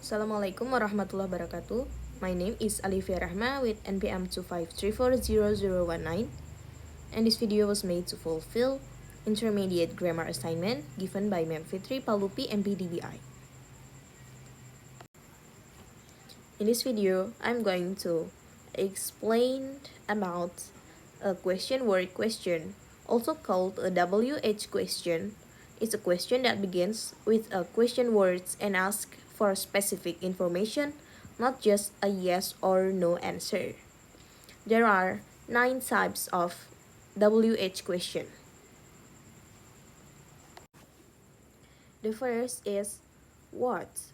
Assalamualaikum warahmatullahi wabarakatuh. My name is Alifia Rahma with NPM 253400019, and this video was made to fulfill intermediate grammar assignment given by Mem Fitri Palupi MPDBI. In this video, I'm going to explain about a question word question, also called a WH question. It's a question that begins with a question words and asks for specific information, not just a yes or no answer. There are 9 types of WH question. The first is what.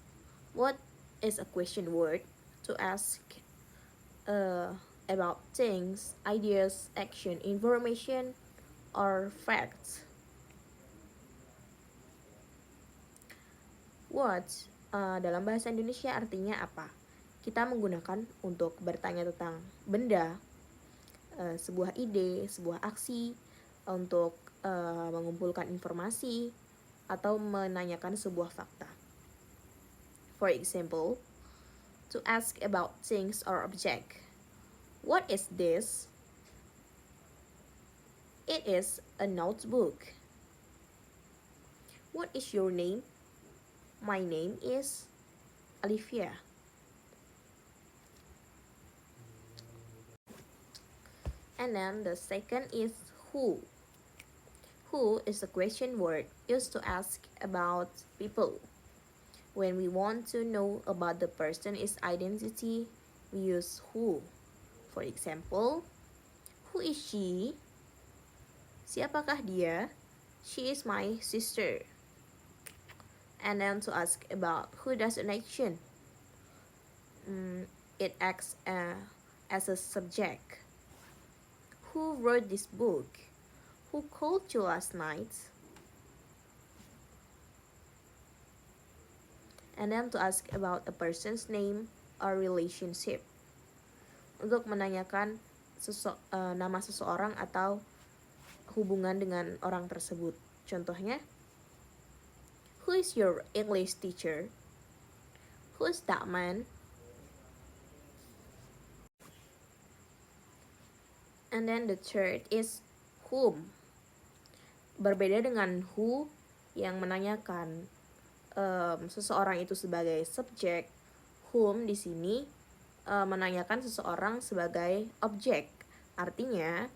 What is a question word to ask about things, ideas, action, information, or facts. What dalam bahasa Indonesia artinya apa? Kita menggunakan untuk bertanya tentang benda, sebuah ide, sebuah aksi, untuk mengumpulkan informasi, atau menanyakan sebuah fakta. For example, to ask about things or object. What is this? It is a notebook. What is your name? My name is Alifia. And then the second is who. Who is a question word used to ask about people. When we want to know about the person's identity, we use who. For example, who is she? Siapakah dia? She is my sister. And then to ask about who does an action, it acts as a subject. Who wrote this book? Who called you last night? And then to ask about a person's name or relationship. Untuk menanyakan nama seseorang atau hubungan dengan orang tersebut. Contohnya, who is your English teacher? Who is that man? And then the third is whom. Berbeda dengan who yang menanyakan seseorang itu sebagai subjek, whom di sini menanyakan seseorang sebagai objek. Artinya,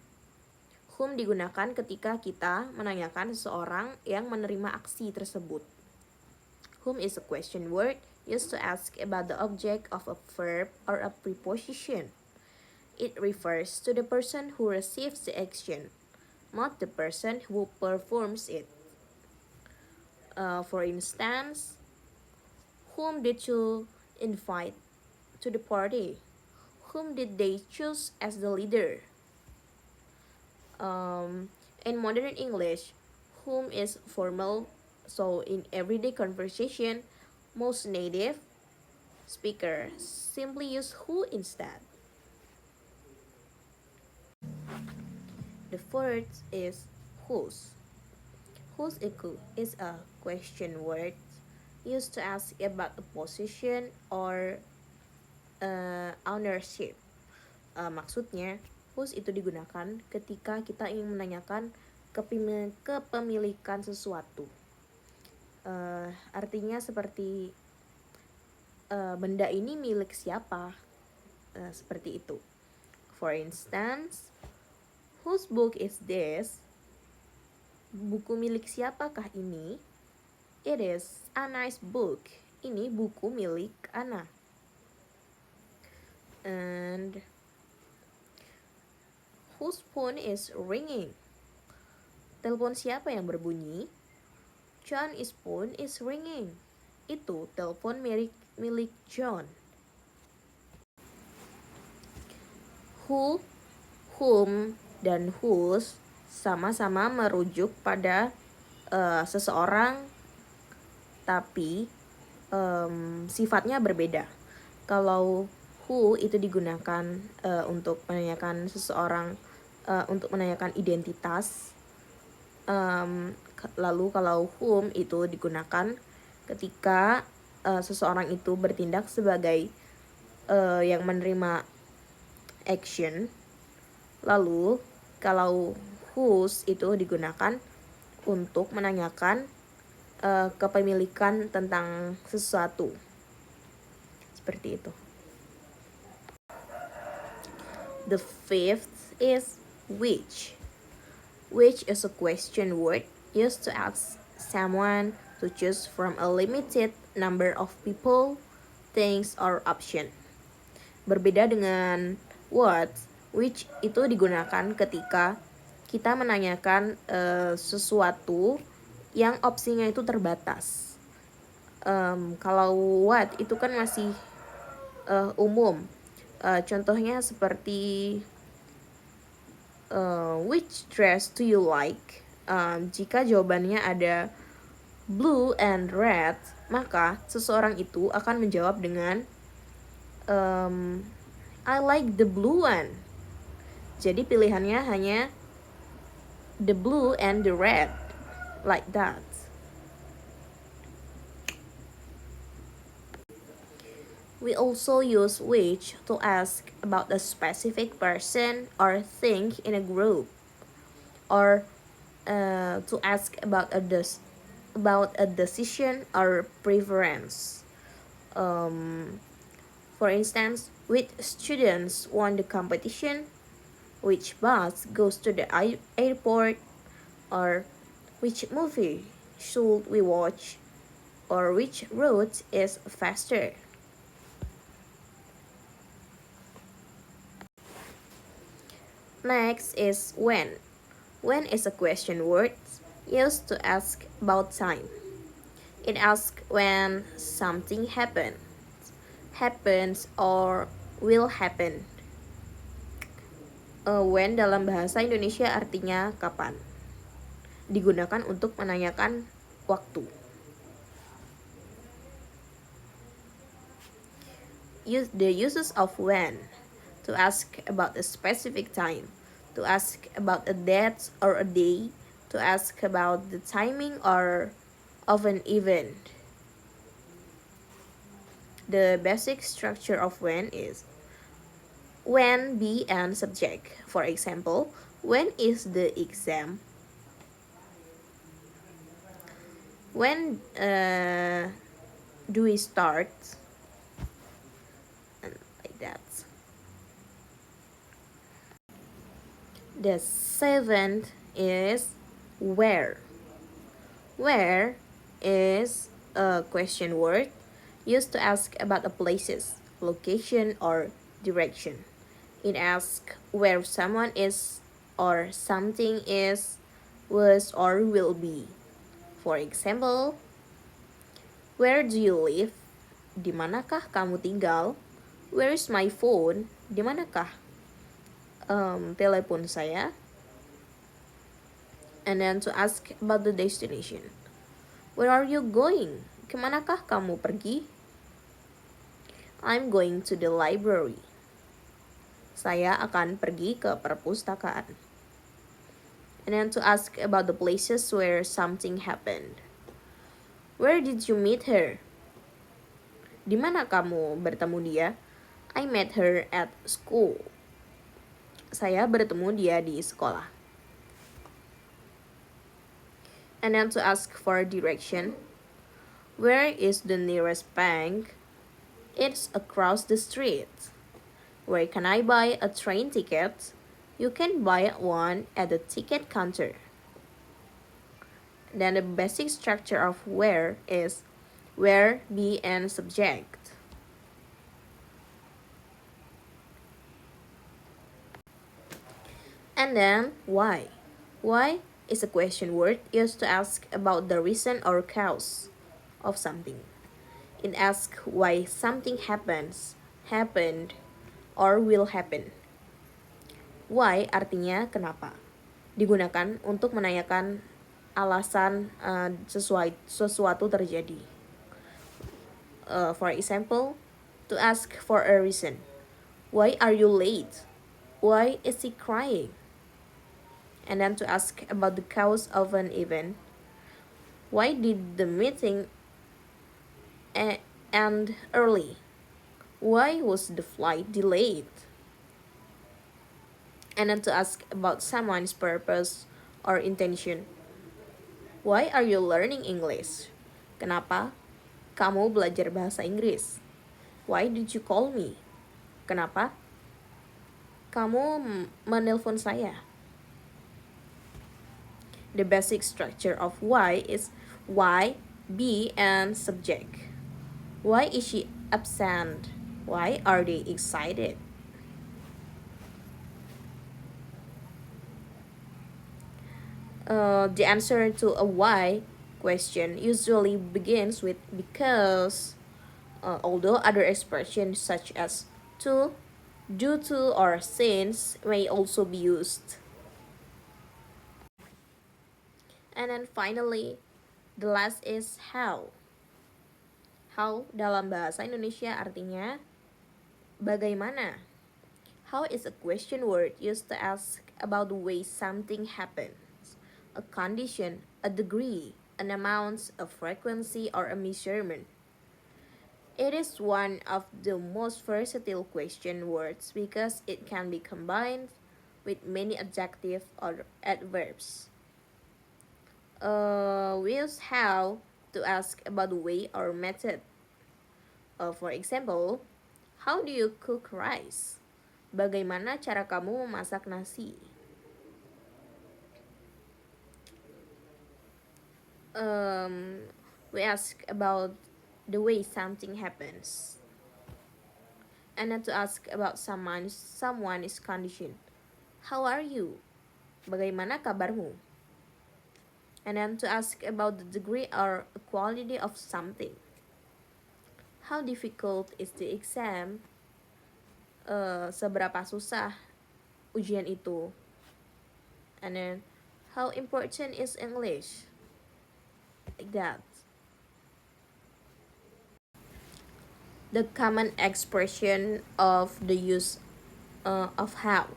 whom digunakan ketika kita menanyakan seseorang yang menerima aksi tersebut. Whom is a question word used to ask about the object of a verb or a preposition. It refers to the person who receives the action, not the person who performs it. For instance, whom did you invite to the party? Whom did they choose as the leader? In modern English, whom is formal, so in everyday conversation, most native speakers simply use who instead. The fourth is whose. Whose is a question word used to ask about a position or ownership. Maksudnya, whose itu digunakan ketika kita ingin menanyakan kepemilikan sesuatu. Artinya seperti benda ini milik siapa? Seperti itu. For instance, whose book is this? Buku milik siapakah ini? It is Anna's book. Ini buku milik Anna. And whose phone is ringing? Telepon siapa yang berbunyi? John's phone is ringing. Itu telepon milik John. Who, whom, dan whose sama-sama merujuk pada seseorang, tapi sifatnya berbeda. Kalau who itu digunakan untuk menanyakan seseorang, untuk menanyakan identitas. Lalu kalau whom itu digunakan ketika seseorang itu bertindak sebagai yang menerima action. Lalu kalau whose itu digunakan untuk menanyakan kepemilikan tentang sesuatu. Seperti itu. The fifth is which. Which is a question word used to ask someone to choose from a limited number of people, things, or option. Berbeda dengan what, which itu digunakan ketika kita menanyakan sesuatu yang opsinya itu terbatas. Kalau what itu kan masih umum. Contohnya seperti which dress do you like? Jika jawabannya ada blue and red, maka seseorang itu akan menjawab dengan I like the blue one. Jadi pilihannya hanya the blue and the red, like that. We also use which to ask about a specific person or thing in a group, or to ask about a decision or preference. For instance, which students won the competition, which bus goes to the airport, or which movie should we watch, or which route is faster. Next is when. When is a question word used to ask about time. It asks when something happens or will happen. When dalam bahasa Indonesia artinya kapan. Digunakan untuk menanyakan waktu. Use the uses of when to ask about a specific time, to ask about a date or a day, to ask about the timing or of an event. The basic structure of when is when, be, and subject. For example, when is the exam? When do we start? And like that. The seventh is where. Where is a question word used to ask about a place's location or direction. It asks where someone is or something is, was, or will be. For example, where do you live? Di manakah kamu tinggal? Where is my phone? Di manakah telepon saya? And then to ask about the destination. Where are you going? Kemanakah kamu pergi? I'm going to the library. Saya akan pergi ke perpustakaan. And then to ask about the places where something happened. Where did you meet her? Di mana kamu bertemu dia? I met her at school. Saya bertemu dia di sekolah. And then to ask for direction. Where is the nearest bank? It's across the street. Where can I buy a train ticket? You can buy one at the ticket counter. Then the basic structure of where is where, be, and subject. And then why. Why is a question word used to ask about the reason or cause of something. It asks why something happened, or will happen. Why artinya kenapa. Digunakan untuk menanyakan alasan sesuatu terjadi. For example, to ask for a reason. Why are you late? Why is he crying? And then to ask about the cause of an event. Why did the meeting end early? Why was the flight delayed? And then to ask about someone's purpose or intention. Why are you learning English? Kenapa kamu belajar bahasa Inggris? Why did you call me? Kenapa kamu menelpon saya? The basic structure of why is why, be, and subject. Why is she absent? Why are they excited? The answer to a why question usually begins with because, although other expressions such as to, due to, or since may also be used. And then finally, the last is how. How dalam bahasa Indonesia artinya bagaimana. How is a question word used to ask about the way something happens, a condition, a degree, an amount, a frequency, or a measurement. It is one of the most versatile question words because it can be combined with many adjectives or adverbs. We use how to ask about the way or method. For example, how do you cook rice? Bagaimana cara kamu memasak nasi? We ask about the way something happens. And then to ask about someone's condition. How are you? Bagaimana kabarmu? And then to ask about the degree or quality of something. How difficult is the exam? Seberapa susah ujian itu? And then, how important is English? Like that. The common expression of the use of how.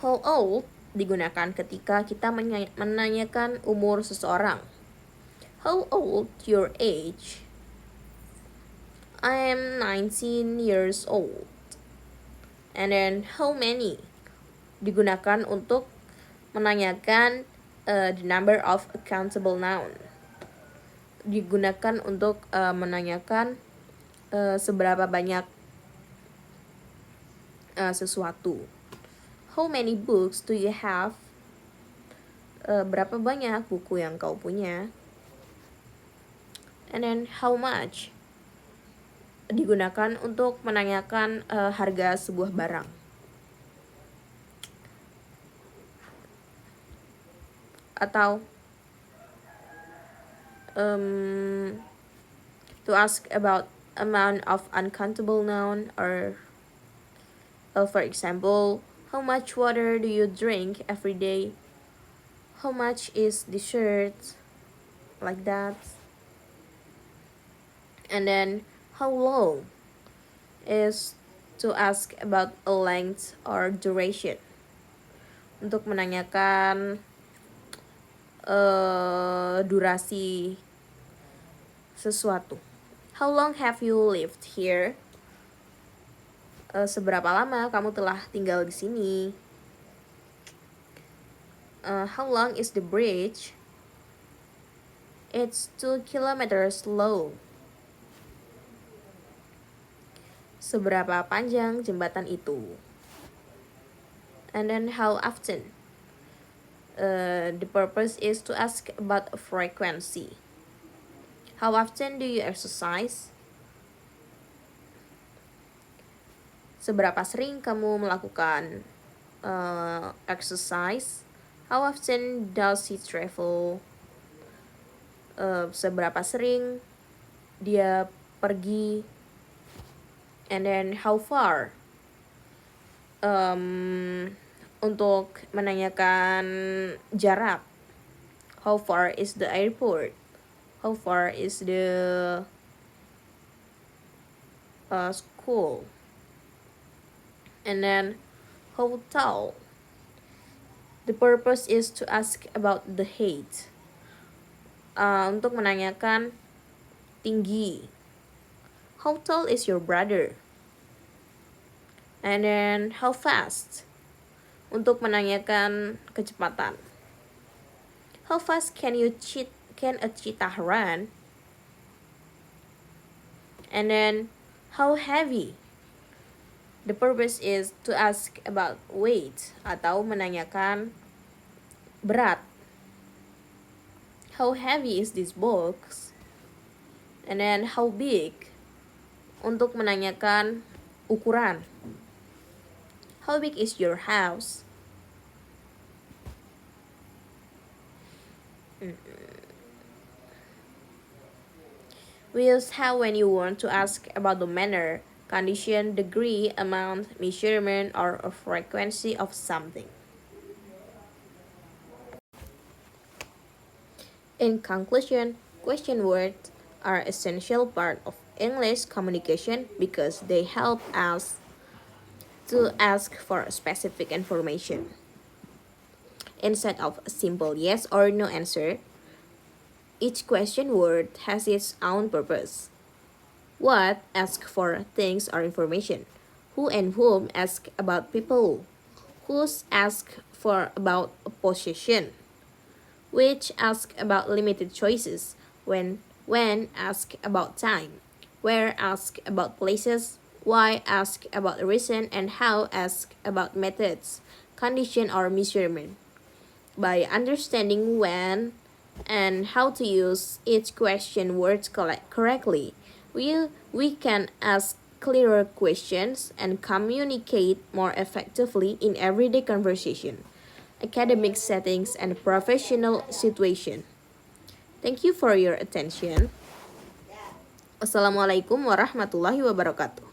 How old digunakan ketika kita menanyakan umur seseorang. How old your age? I am 19 years old. And then how many digunakan untuk menanyakan the number of countable noun. Digunakan untuk menanyakan seberapa banyak sesuatu. How many books do you have? Berapa banyak buku yang kau punya? And then how much? Digunakan untuk menanyakan harga sebuah barang. Atau to ask about amount of uncountable noun, or for example, how much water do you drink every day? How much is the shirt? Like that. And then how long is to ask about a length or duration. Untuk menanyakan durasi sesuatu. How long have you lived here? Seberapa lama kamu telah tinggal di sini? How long is the bridge? It's 2 kilometers long. Seberapa panjang jembatan itu? And then how often? The purpose is to ask about a frequency. How often do you exercise? Seberapa sering kamu melakukan exercise? How often does he travel? Seberapa sering dia pergi? And then how far? Untuk menanyakan jarak. How far is the airport? How far is the school? And then how tall? The purpose is to ask about the height. Untuk menanyakan tinggi. How tall is your brother? And then how fast? Untuk menanyakan kecepatan. How fast can a cheetah run? And then how heavy? The purpose is to ask about weight atau menanyakan berat. How heavy is this box? And then how big? Untuk menanyakan ukuran. How big is your house? We use how when you want to ask about the manner, condition, degree, amount, measurement, or a frequency of something. In conclusion, question words are essential part of English communication because they help us to ask for specific information. Instead of a simple yes or no answer, each question word has its own purpose. What asks for things or information. Who and whom ask about people. Whose ask for about a possession. Which ask about limited choices. When ask about time. Where ask about places. Why ask about reason, and how ask about methods, condition or measurement. By understanding when and how to use each question words correctly, we can ask clearer questions and communicate more effectively in everyday conversation, academic settings, and professional situation. Thank you for your attention. Wassalamualaikum warahmatullahi wabarakatuh.